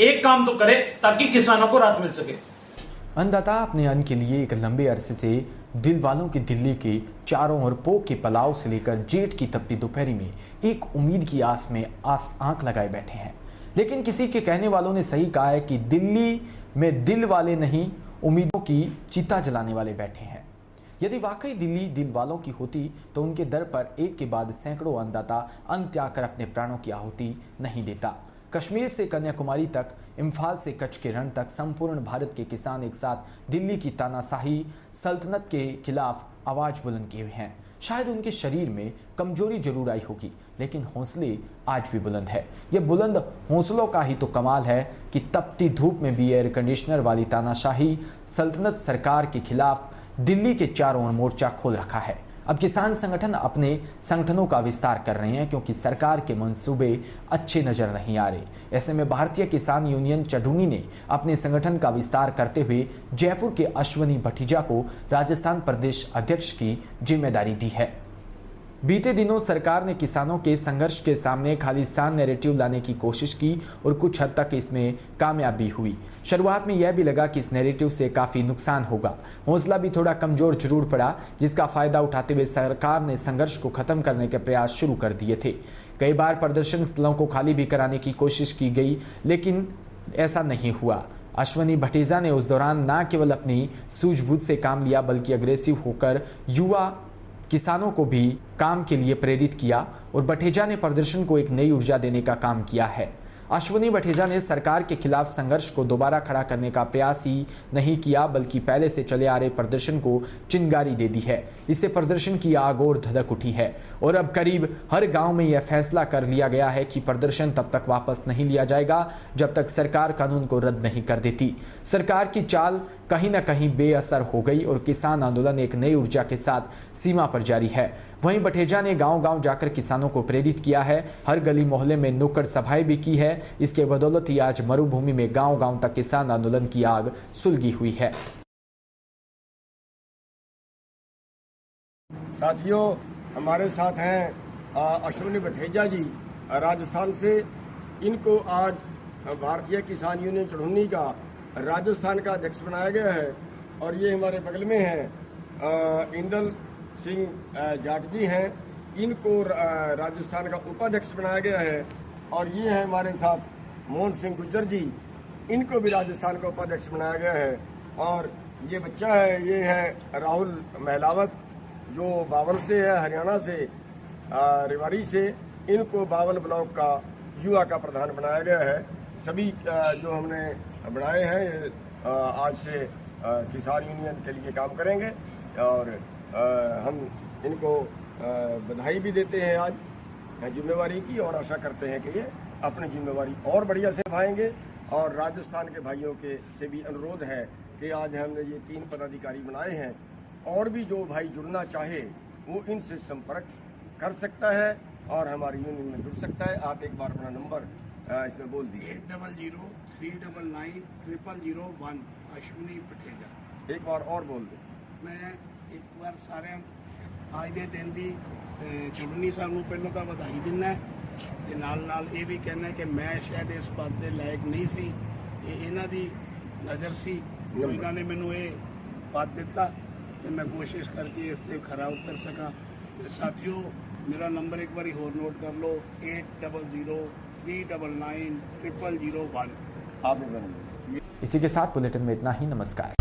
एक काम तो करे ताकि किसानों को राहत मिल सके। अन्नदाता अपने अन्न के लिए एक लंबे अरसे से दिल वालों की दिल्ली के चारों ओर पोक के पलाव से लेकर जेठ की तपती दोपहरी में एक उम्मीद की आस में आंख लगाए बैठे हैं। लेकिन किसी के कहने वालों ने सही कहा है कि दिल्ली में दिल वाले नहीं, उम्मीदों की चिता जलाने वाले बैठे हैं। यदि वाकई दिल्ली दिल वालों की होती तो उनके दर पर एक के बाद सैकड़ों अन्नदाता अन्न त्याग कर अपने प्राणों की आहुति नहीं देता। कश्मीर से कन्याकुमारी तक, इम्फाल से कच्छ के रण तक संपूर्ण भारत के किसान एक साथ दिल्ली की तानाशाही सल्तनत के खिलाफ आवाज बुलंद किए हुए हैं। शायद उनके शरीर में कमजोरी जरूर आई होगी, लेकिन हौसले आज भी बुलंद है। ये बुलंद हौसलों का ही तो कमाल है कि तपती धूप में भी एयर कंडीशनर वाली तानाशाही सल्तनत सरकार के खिलाफ दिल्ली के चारों ओर मोर्चा खोल रखा है। अब किसान संगठन अपने संगठनों का विस्तार कर रहे हैं क्योंकि सरकार के मंसूबे अच्छे नजर नहीं आ रहे। ऐसे में भारतीय किसान यूनियन चढ़ूनी ने अपने संगठन का विस्तार करते हुए जयपुर के अश्वनी भटिजा को राजस्थान प्रदेश अध्यक्ष की जिम्मेदारी दी है। बीते दिनों सरकार ने किसानों के संघर्ष के सामने खालिस्तान नैरेटिव लाने की कोशिश की और कुछ हद तक इसमें कामयाब भी हुई। शुरुआत में यह भी लगा कि इस नैरेटिव से काफ़ी नुकसान होगा, हौसला भी थोड़ा कमज़ोर जरूर पड़ा, जिसका फ़ायदा उठाते हुए सरकार ने संघर्ष को ख़त्म करने के प्रयास शुरू कर दिए थे। कई बार प्रदर्शन स्थलों को खाली भी कराने की कोशिश की गई, लेकिन ऐसा नहीं हुआ। अश्वनी भटिजा ने उस दौरान न केवल अपनी सूझबूझ से काम लिया, बल्कि अग्रेसिव होकर युवा किसानों को भी काम के लिए प्रेरित किया और भटिजा ने प्रदर्शन को एक नई ऊर्जा देने का काम किया है। अश्वनी भटिजा ने सरकार के खिलाफ संघर्ष को दोबारा खड़ा करने का प्रयास ही नहीं किया, बल्कि पहले से चले आ रहे प्रदर्शन को चिंगारी दे दी है। इससे प्रदर्शन की आग और धधक उठी है और अब करीब हर गांव में यह फैसला कर लिया गया है कि प्रदर्शन तब तक वापस नहीं लिया जाएगा जब तक सरकार कानून को रद्द नहीं कर देती। सरकार की चाल कहीं न कहीं बेअसर हो गई और किसान आंदोलन एक नई ऊर्जा के साथ सीमा पर जारी है। वहीं भटिजा ने गांव-गांव जाकर किसानों को प्रेरित किया है, हर गली मोहल्ले में नुक्कड़ सभाएं भी की है। इसके बदौलत ही आज मरुभूमि में गांव-गांव तक किसान आंदोलन की आग सुलगी हुई है। साथियों, हमारे साथ हैं अश्वनी भटिजा जी राजस्थान से। इनको आज भारतीय किसान यूनियन चढ़ूनी का राजस्थान का अध्यक्ष बनाया गया है और ये हमारे बगल में हैं इंदल सिंह जाट जी हैं, इनको राजस्थान का उपाध्यक्ष बनाया गया है। और ये है हमारे साथ मोहन सिंह गुज्जर जी, इनको भी राजस्थान का उपाध्यक्ष बनाया गया है। और ये बच्चा है, ये है राहुल महलावत जो बावल से है, हरियाणा से, रेवाड़ी से। इनको बावल ब्लॉक का युवा का प्रधान बनाया गया है। सभी जो हमने बनाए हैं आज से किसान यूनियन के लिए काम करेंगे और हम इनको बधाई भी देते हैं आज जिम्मेवारी की और आशा करते हैं कि ये अपनी जिम्मेवारी और बढ़िया से निभाएंगे। और राजस्थान के भाइयों के से भी अनुरोध है कि आज हमने ये 3 पदाधिकारी बनाए हैं, और भी जो भाई जुड़ना चाहे वो इनसे संपर्क कर सकता है और हमारी यूनियन में जुड़ सकता है। आप एक बार अपना नंबर इसमें बोल दिए। 8003990001 अश्विनी भटिजा। एक बार और बोल दो। मैं एक बार सारे आज के दिन की चुननी साहब को पहलों का बधाई दिना है ते नाल ये भी कहना है कि मैं शायद इस पद के लायक नहीं सी, ये इन्हां दी नज़र सी, इन्होंने मैनू ये पद दिता तो मैं कोशिश करके इस पर खरा उतर सका। साथियों, मेरा नंबर एक बार होर नोट कर लो, 8003990001। आप इसी के साथ बुलेटिन में इतना ही। नमस्कार।